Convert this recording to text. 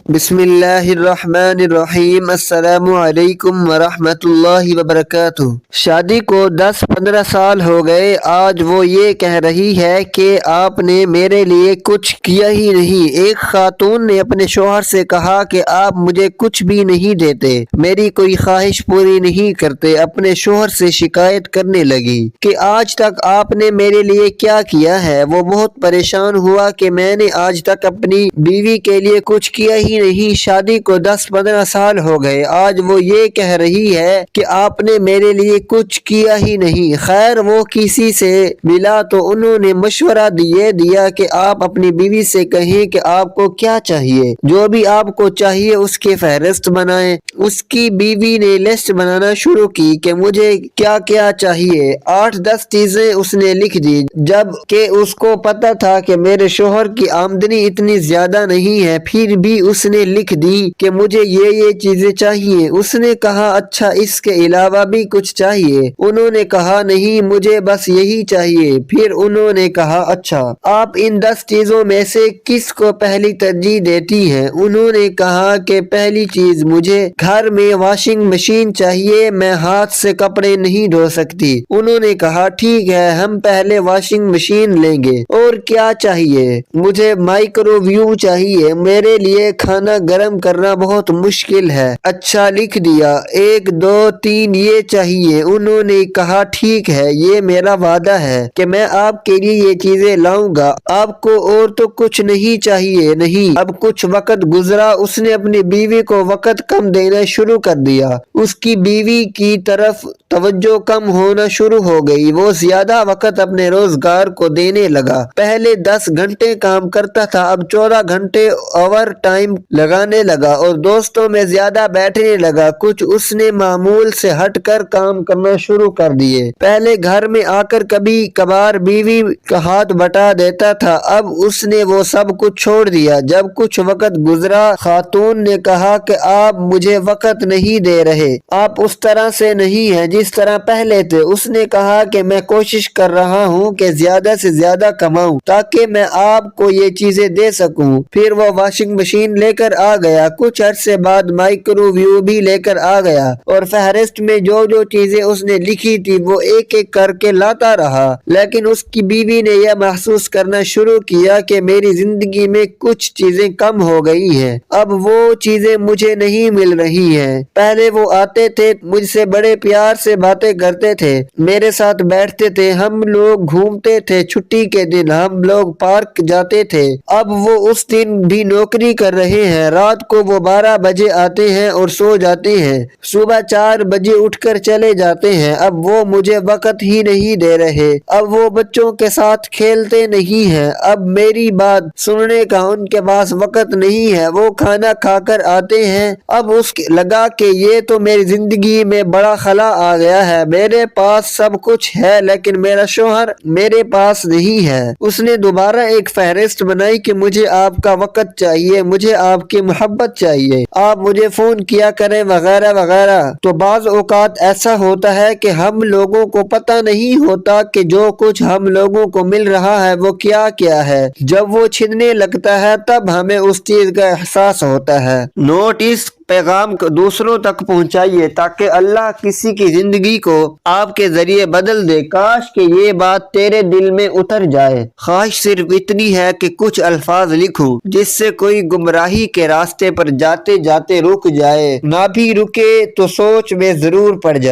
بسم اللہ الرحمن الرحیم۔ السلام علیکم ورحمۃ اللہ وبرکاتہ۔ شادی کو 10-15 سال ہو گئے، آج وہ یہ کہہ رہی ہے کہ آپ نے میرے لیے کچھ کیا ہی نہیں۔ ایک خاتون نے اپنے شوہر سے کہا کہ آپ مجھے کچھ بھی نہیں دیتے، میری کوئی خواہش پوری نہیں کرتے۔ اپنے شوہر سے شکایت کرنے لگی کہ آج تک آپ نے میرے لیے کیا کیا ہے۔ وہ بہت پریشان ہوا کہ میں نے آج تک اپنی بیوی کے لیے کچھ کیا ہی نہیں۔ شادی کو 10-15 سال ہو گئے، آج وہ یہ کہہ رہی ہے کہ آپ نے میرے لیے کچھ کیا ہی نہیں۔ خیر وہ کسی سے ملا تو انہوں نے مشورہ دیا کہ آپ اپنی بیوی سے کہیں کہ آپ کو کیا چاہیے، جو بھی آپ کو چاہیے اس کی فہرست بنائیں۔ اس کی بیوی نے لسٹ بنانا شروع کی کہ مجھے کیا کیا چاہیے۔ 8-10 چیزیں اس نے لکھ دی، جب کہ اس کو پتا تھا کہ میرے شوہر کی آمدنی اتنی زیادہ نہیں ہے، پھر بھی اس نے لکھ دی کہ مجھے یہ چیزیں چاہیے۔ اس نے کہا اچھا اس کے علاوہ بھی کچھ چاہیے؟ انہوں نے کہا نہیں، مجھے بس یہی چاہیے۔ پھر انہوں نے کہا اچھا آپ ان 10 چیزوں میں سے کس کو پہلی ترجیح دیتی ہیں؟ انہوں نے کہا کہ پہلی چیز مجھے گھر میں واشنگ مشین چاہیے، میں ہاتھ سے کپڑے نہیں دھو سکتی۔ انہوں نے کہا ٹھیک ہے ہم پہلے واشنگ مشین لیں گے۔ اور کیا چاہیے؟ مجھے مائکرو ویو چاہیے، میرے لیے کھانا گرم کرنا بہت مشکل ہے۔ اچھا لکھ دیا۔ 1 2 3 یہ چاہیے۔ انہوں نے کہا ٹھیک ہے، یہ میرا وعدہ ہے کہ میں آپ کے لیے یہ چیزیں لاؤں گا، آپ کو اور تو کچھ نہیں چاہیے؟ نہیں۔ اب کچھ وقت گزرا، اس نے اپنی بیوی کو وقت کم دینا شروع کر دیا۔ اس کی بیوی کی طرف توجہ کم ہونا شروع ہو گئی، وہ زیادہ وقت اپنے روزگار کو دینے لگا۔ پہلے 10 گھنٹے کام کرتا تھا، اب 14 گھنٹے اوور ٹائم لگانے لگا اور دوستوں میں زیادہ بیٹھنے لگا۔ کچھ اس نے معمول سے ہٹ کر کام کرنا شروع کر دیے۔ پہلے گھر میں آ کر کبھی کبھار بیوی کا ہاتھ بٹا دیتا تھا، اب اس نے وہ سب کچھ چھوڑ دیا۔ جب کچھ وقت گزرا، خاتون نے کہا کہ آپ مجھے وقت نہیں دے رہے، آپ اس طرح سے نہیں ہیں جس طرح پہلے تھے۔ اس نے کہا کہ میں کوشش کر رہا ہوں کہ زیادہ سے زیادہ کماؤں تاکہ میں آپ کو یہ چیزیں دے سکوں۔ پھر وہ واشنگ مشین لے کر آ گیا، کچھ عرصے بعد مائکرو ویو بھی لے کر آ گیا اور فہرست میں جو چیزیں اس نے لکھی تھی وہ ایک ایک کر کے لاتا رہا۔ لیکن اس کی بیوی نے یہ محسوس کرنا شروع کیا کہ میری زندگی میں کچھ چیزیں کم ہو گئی ہیں، اب وہ چیزیں مجھے نہیں مل رہی ہیں۔ پہلے وہ آتے تھے، مجھ سے بڑے پیار سے باتیں کرتے تھے، میرے ساتھ بیٹھتے تھے، ہم لوگ گھومتے تھے، چھٹی کے دن ہم لوگ پارک جاتے تھے۔ اب وہ اس دن بھی نوکری کر رہے ہیں، رات کو وہ 12 بجے آتے ہیں اور سو جاتے ہیں، صبح 4 بجے اٹھ کر چلے جاتے ہیں۔ اب وہ مجھے وقت ہی نہیں دے رہے، اب وہ بچوں کے ساتھ کھیلتے نہیں ہیں، اب میری بات سننے کا ان کے پاس وقت نہیں ہے۔ وہ کھانا کھا کر آتے ہیں، اب اس لگا کہ یہ تو میری زندگی میں بڑا خلا آ گیا ہے، میرے پاس سب کچھ ہے لیکن میرا شوہر میرے پاس نہیں ہے۔ اس نے دوبارہ ایک فہرست بنائی کہ مجھے آپ کا وقت چاہیے، مجھے آپ کی محبت چاہیے، آپ مجھے فون کیا کریں وغیرہ وغیرہ۔ تو بعض اوقات ایسا ہوتا ہے کہ ہم لوگوں کو پتہ نہیں ہوتا کہ جو کچھ ہم لوگوں کو مل رہا ہے وہ کیا کیا ہے، جب وہ چھننے لگتا ہے تب ہمیں اس چیز کا احساس ہوتا ہے۔ نوٹ اس پیغام کو دوسروں تک پہنچائیے تاکہ اللہ کسی کی زندگی کو آپ کے ذریعے بدل دے۔ کاش کہ یہ بات تیرے دل میں اتر جائے۔ خواہش صرف اتنی ہے کہ کچھ الفاظ لکھوں جس سے کوئی گمراہی کے راستے پر جاتے جاتے رک جائے، نہ بھی رکے تو سوچ میں ضرور پڑ جائے۔